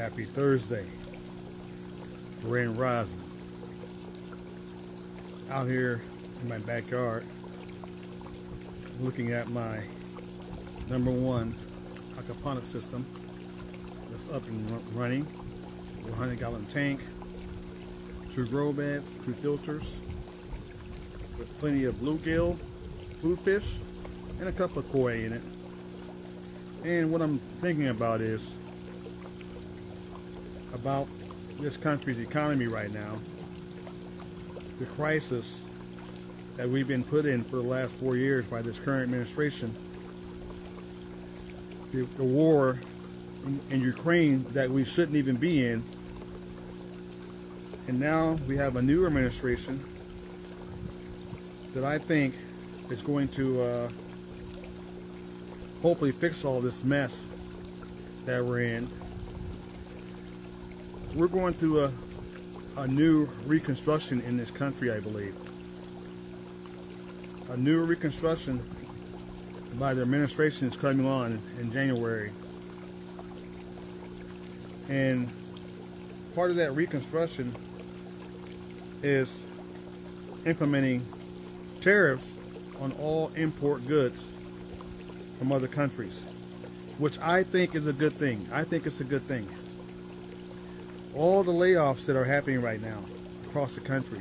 Happy Thursday. Rain rising. Out here in my backyard, looking at my #1 aquaponic system that's up and running. 100-gallon tank, 2 grow beds, 2 filters, with plenty of bluegill, food fish, and a couple of koi in it. And what I'm thinking about is about this country's economy right now, the crisis that we've been put in for the last 4 years by this current administration, the war in Ukraine that we shouldn't even be in, and now we have a new administration that I think is going to hopefully fix all this mess that we're in. We're going through a new reconstruction in this country, I believe. A new reconstruction by the administration is coming on in January. And part of that reconstruction is implementing tariffs on all import goods from other countries, which I think is a good thing. I think it's a good thing. All the layoffs that are happening right now across the country.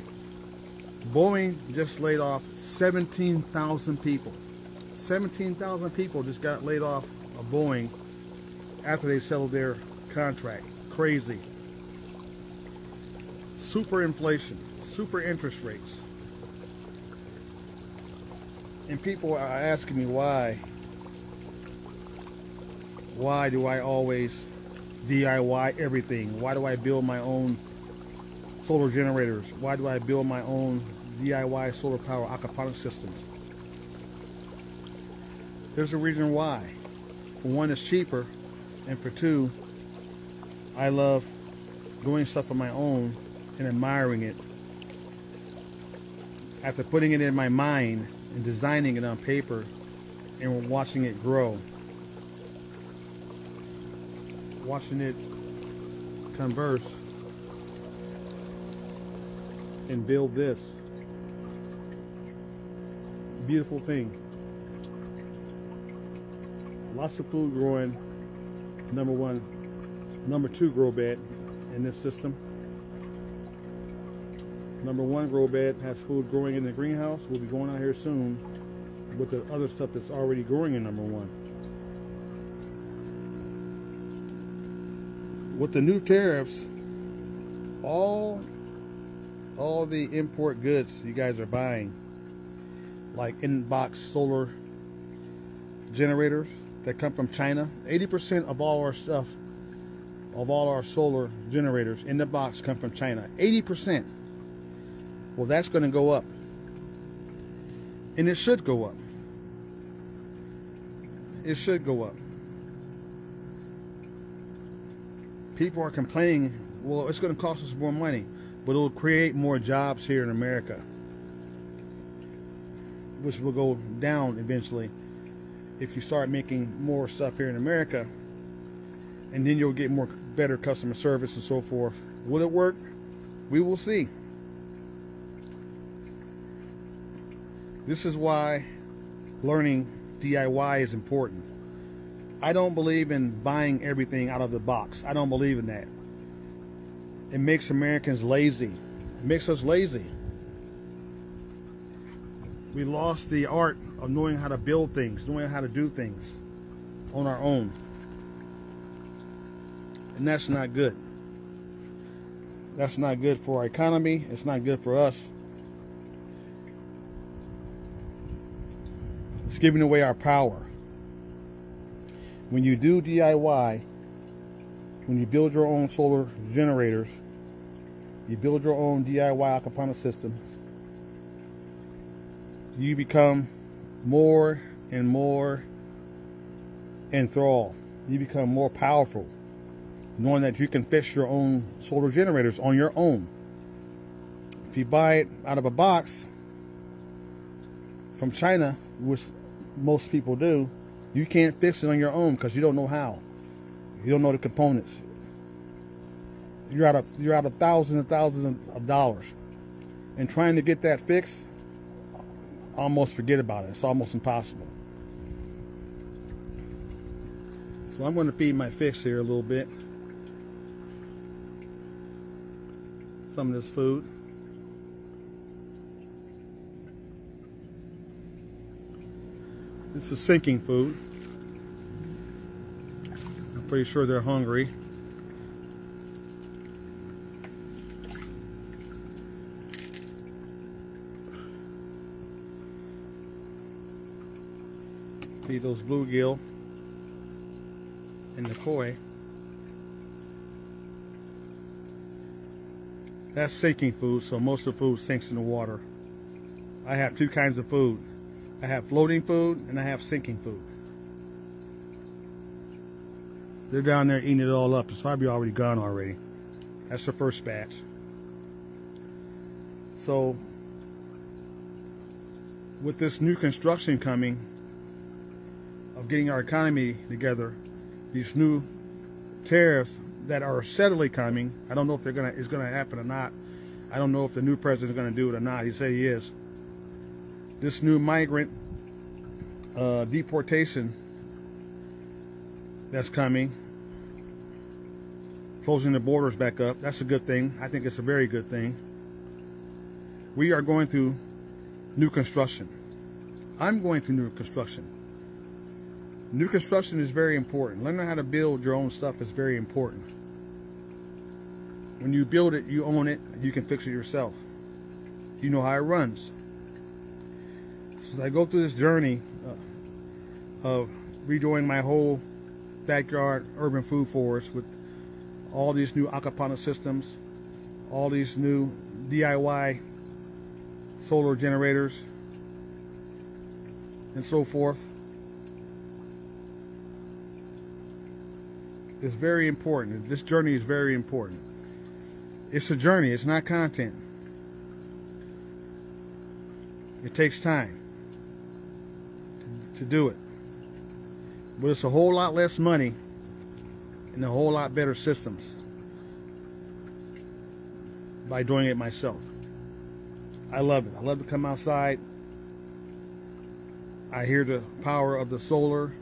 Boeing just laid off 17,000 people. 17,000 people just got laid off of Boeing after they settled their contract. Crazy. Super inflation, super interest rates. And people are asking me why do I always DIY everything? Why do I build my own solar generators? Why do I build my own DIY solar power aquaponic systems? There's a reason why. For one, it's cheaper, and for two, I love doing stuff on my own and admiring it. After putting it in my mind and designing it on paper and watching it grow. Watching it converse and build this beautiful thing. Lots of food growing. #1, #2 grow bed in this system. #1 grow bed has food growing in the greenhouse. We'll be going out here soon with the other stuff that's already growing in #1. With the new tariffs, all the import goods you guys are buying, like in-box solar generators that come from China, 80% of all our stuff, of all our solar generators in the box come from China. 80%. Well, that's going to go up. And it should go up. It should go up. People are complaining, well, it's going to cost us more money, but it will create more jobs here in America, which will go down eventually if you start making more stuff here in America, and then you'll get more better customer service and so forth. Will it work? We will see. This is why learning DIY is important. I don't believe in buying everything out of the box. I don't believe in that. It makes Americans lazy. It makes us lazy. We lost the art of knowing how to build things, knowing how to do things on our own. And that's not good. That's not good for our economy. It's not good for us. It's giving away our power. When you do DIY, when you build your own solar generators, you build your own DIY aquaponic systems, you become more and more enthralled. You become more powerful, knowing that you can fix your own solar generators on your own. If you buy it out of a box from China, which most people do, you can't fix it on your own because you don't know how. You don't know the components. you're out of thousands and thousands of dollars. And trying to get that fixed, almost forget about it. It's almost impossible. So I'm going to feed my fish here a little bit. Some of this food. This is sinking food. I'm pretty sure they're hungry. Feed those bluegill and the koi. That's sinking food, so most of the food sinks in the water. I have two kinds of food. I have floating food and I have sinking food. So they're down there eating it all up. It's probably already gone already. That's the first batch. So with this new construction coming, of getting our economy together, these new tariffs that are steadily coming. I don't know if it's gonna happen or not. I don't know if the new president is gonna do it or not. He said he is. This new migrant deportation that's coming, closing the borders back up. That's a good thing. I think it's a very good thing. We are going through new construction. I'm going through new construction. New construction is very important. Learning how to build your own stuff is very important. When you build it, you own it, you can fix it yourself. You know how it runs. So as I go through this journey of redoing my whole backyard urban food forest with all these new aquaponic systems, all these new DIY solar generators, and so forth, it's very important. This journey is very important. It's a journey, it's not content. It takes time to do it. But it's a whole lot less money and a whole lot better systems by doing it myself. I love it. I love to come outside. I hear the power of the solar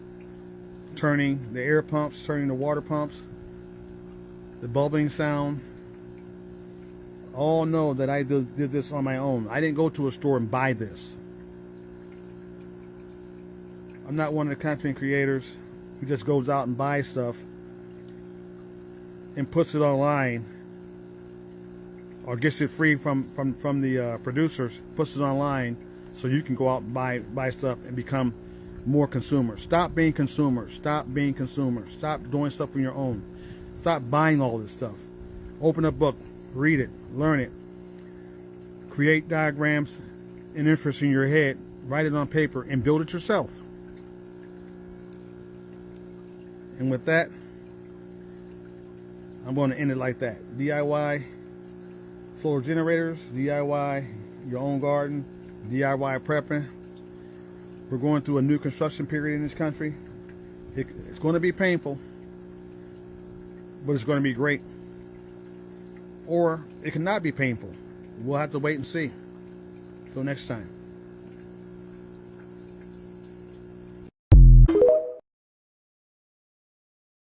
turning the air pumps, turning the water pumps, the bubbling sound. All know that I did this on my own. I didn't go to a store and buy this. I'm not one of the content creators who just goes out and buys stuff and puts it online or gets it free from the producers, puts it online so you can go out and buy stuff and become more consumers. Stop being consumers. Stop being consumers. Stop doing stuff on your own. Stop buying all this stuff. Open a book, read it, learn it, create diagrams and interest in your head, write it on paper, and build it yourself. And with that, I'm going to end it like that. DIY solar generators, DIY your own garden, DIY prepping. We're going through a new construction period in this country. It's going to be painful, but it's going to be great. Or it cannot be painful. We'll have to wait and see. Till next time.